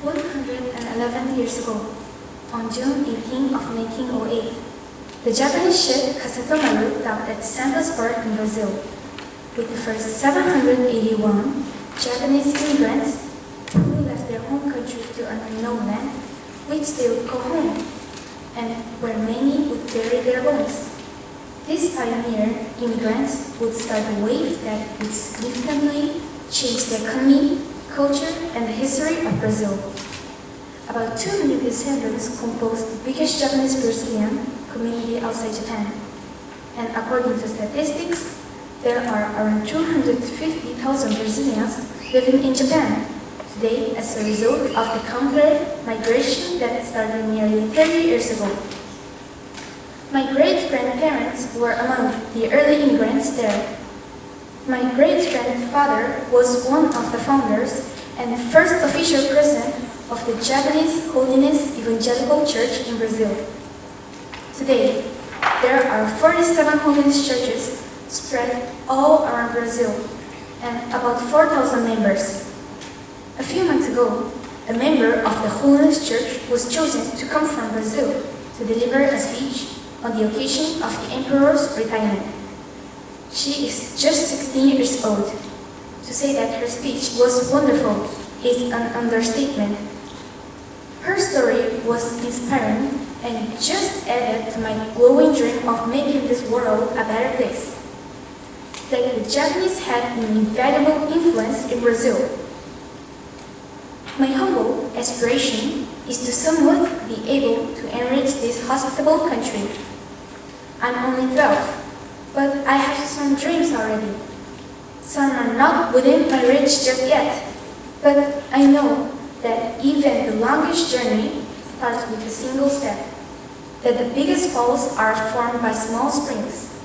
111 years ago, on June 18 of 1908, the Japanese ship Kasatomaru docked at Santos Port in Brazil, with the first 781 Japanese immigrants who left their home country to an unknown land, which they would call home, and where many would bury their bones. These pioneer immigrants would start a wave that would significantly change the economy, culture, and the history of Brazil. About 2 million descendants compose the biggest Japanese Brazilian community outside Japan. And according to statistics, there are around 250,000 Brazilians living in Japan today as a result of the counter-migration that started nearly 30 years ago. My great-grandparents were among the early immigrants there. My great-grandfather was one of the founders and first official president of the Japanese Holiness Evangelical Church in Brazil. Today, there are 47 Holiness churches spread all around Brazil and about 4,000 members. A few months ago, a member of the Holiness Church was chosen to come from Brazil to deliver a speech on the occasion of the Emperor's retirement. She is just 16 years old. To say that her speech was wonderful is an understatement. Her story was inspiring and just added to my glowing dream of making this world a better place. Like the Japanese had an invaluable influence in Brazil. My humble aspiration is to somewhat be able to enrich this hospitable country. I'm only 12, but I have some dreams already. Some are not within my reach just yet, but I know that even the longest journey starts with a single step, that the biggest falls are formed by small springs,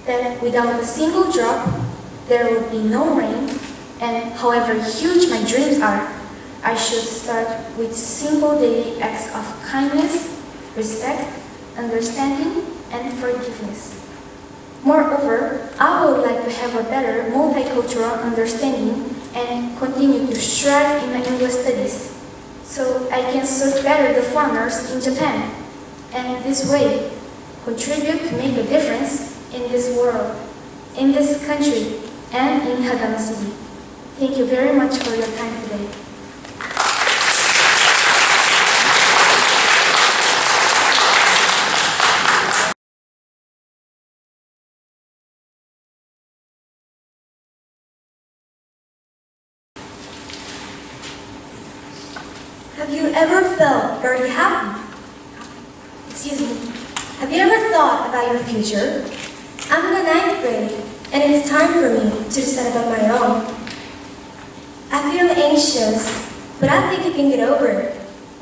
that without a single drop, there would be no rain, and however huge my dreams are, I should start with simple daily acts of kindness, respect, understanding, and forgiveness. Moreover, I would like to have a better multicultural understanding and continue to strive in my English studies, so I can serve better the foreigners in Japan, and this way, contribute to make a difference in this world, in this country, and in Hagama City. Thank you very much for your time today. Have you ever felt very happy? Have you ever thought about your future? I'm in the 9th grade, and it's time for me to decide about my own. I feel anxious, but I think I can get over it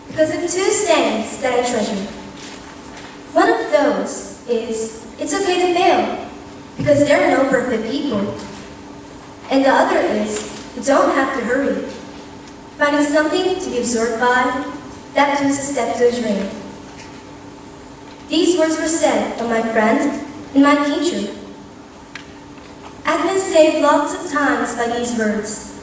because of 2 sayings that I treasure. One of those is, it's okay to fail, because there are no perfect people. And the other is, you don't have to hurry. Finding something to be absorbed by, that too is a step to a dream. These words were said by my friend and my teacher. I've been saved lots of times by these words.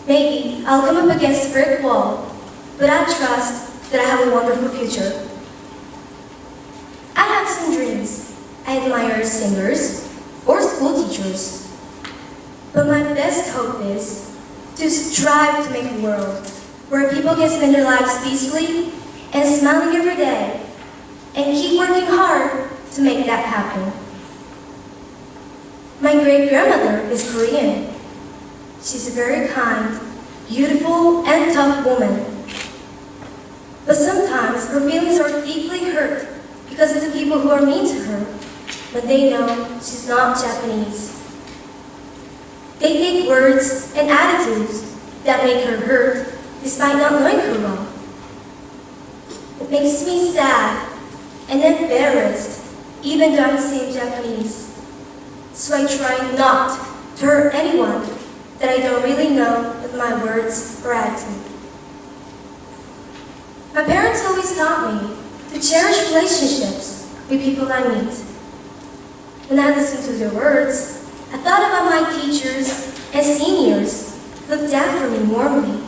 Maybe I'll come up against a brick wall, but I trust that I have a wonderful future. I have some dreams. I admire singers or school teachers. But my best hope is to strive to make a world where people can spend their lives peacefully and smiling every day, and keep working hard to make that happen. My great-grandmother is Korean. She's a very kind, beautiful, and tough woman. But sometimes her feelings are deeply hurt because of the people who are mean to her when they know she's not Japanese. They take words and attitudes that make her hurt despite not knowing her well. It makes me sad and embarrassed, even though I'm saying Japanese. So I try not to hurt anyone that I don't really know with my words or attitude. My parents always taught me to cherish relationships with people I meet. When I listened to their words, I thought about my teachers and seniors who looked after me warmly.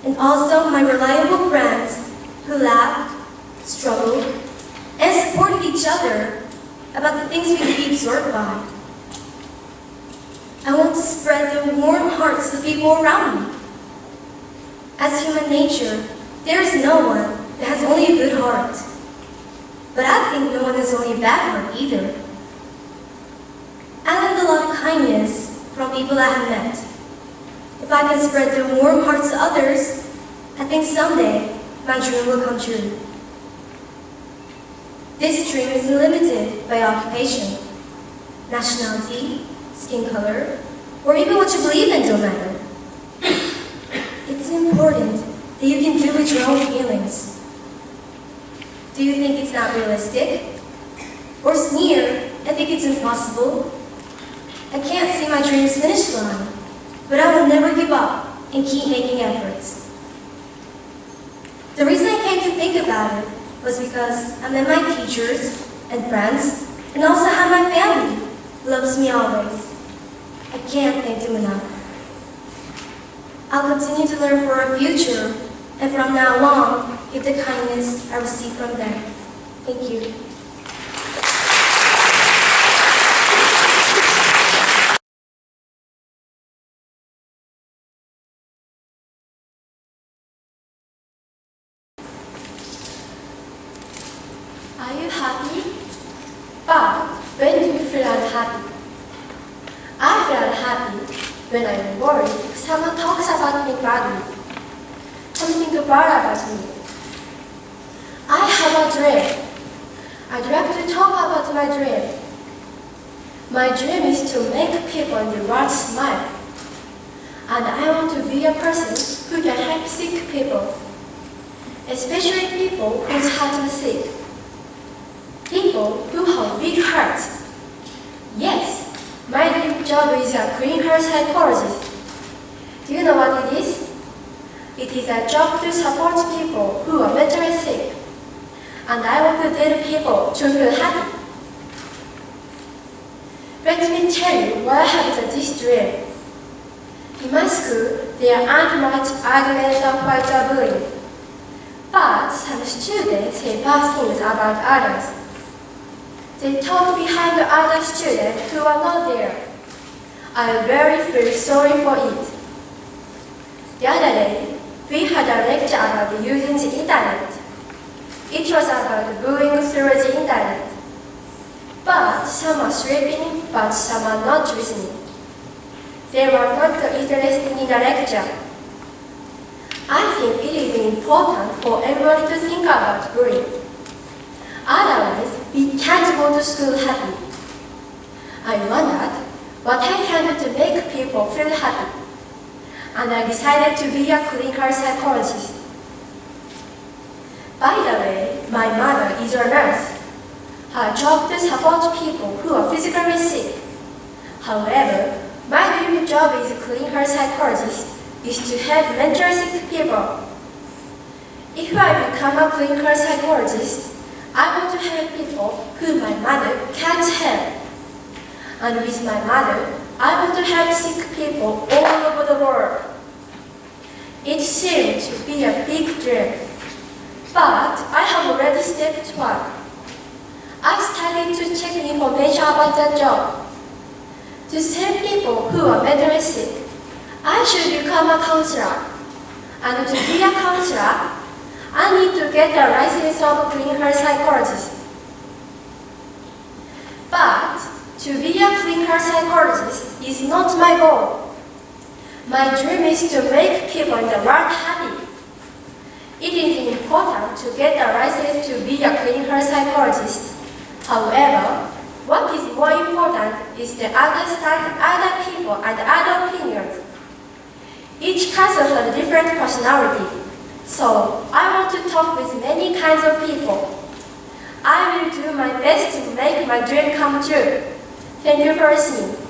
and also my reliable friends who laughed, struggled, and supported each other about the things we could be absorbed by. I want to spread the warm hearts of people around me. As human nature, there is no one that has only a good heart. But I think no one has only a bad heart either. I learned a lot of kindness from people I have met. If I can spread the warm hearts to others, I think someday my dream will come true. This dream isn't limited by occupation, nationality, skin color, or even what you believe in don't matter. It's important that you can deal with your own feelings. Do you think it's not realistic? Or sneer and think it's impossible? I can't see my dream's finish line, but I will never give up and keep making efforts. The reason I came to think about it was because I met my teachers and friends, and also have my family who loves me always. I can't thank them enough. I'll continue to learn for our future, and from now on, give the kindness I receive from them. Thank you. Are you happy? But when do you feel unhappy? I feel unhappy when I'm worried if someone talks about me badly. Something bad about me. I have a dream. I'd like to talk about my dream. My dream is to make people in the world smile. And I want to be a person who can help sick people, especially people whose heart is sick. People who have big hearts. Yes, my dream job is a clinical psychologist. Do you know what it is? It is a job to support people who are mentally sick. And I want to tell people to feel happy. Let me tell you why I have this dream. In my school, there aren't much arguments or fights or bullying. But some students say bad things about others. They talk behind the other students who are not there. I really feel sorry for it. The other day, we had a lecture about using the internet. It was about bullying through the internet. But some are sleeping, but some are not listening. They were not interested in the lecture. I think it is important for everyone to think about bullying. Otherwise, we can't go to school happy. I wondered what I can do to make people feel happy. And I decided to be a clinical psychologist. By the way, my mother is a nurse. Her job is to support people who are physically sick. However, my dream job as a clinical psychologist is to help mentally sick people. If I become a clinical psychologist, I want to help people who my mother can't help. And with my mother, I want to help sick people all over the world. It seemed to be a big dream, but I have already stepped one. I started to check information about that job. To help people who are mentally sick, I should become a counselor. And to be a counselor, I need to get a license of a clinical psychologist. But to be a clinical psychologist is not my goal. My dream is to make people in the world happy. It is important to get a license to be a clinical psychologist. However, what is more important is to understand other people and other opinions. Each person has a different personality, so I want to talk with many kinds of people. I will do my best to make my dream come true. Thank you for listening.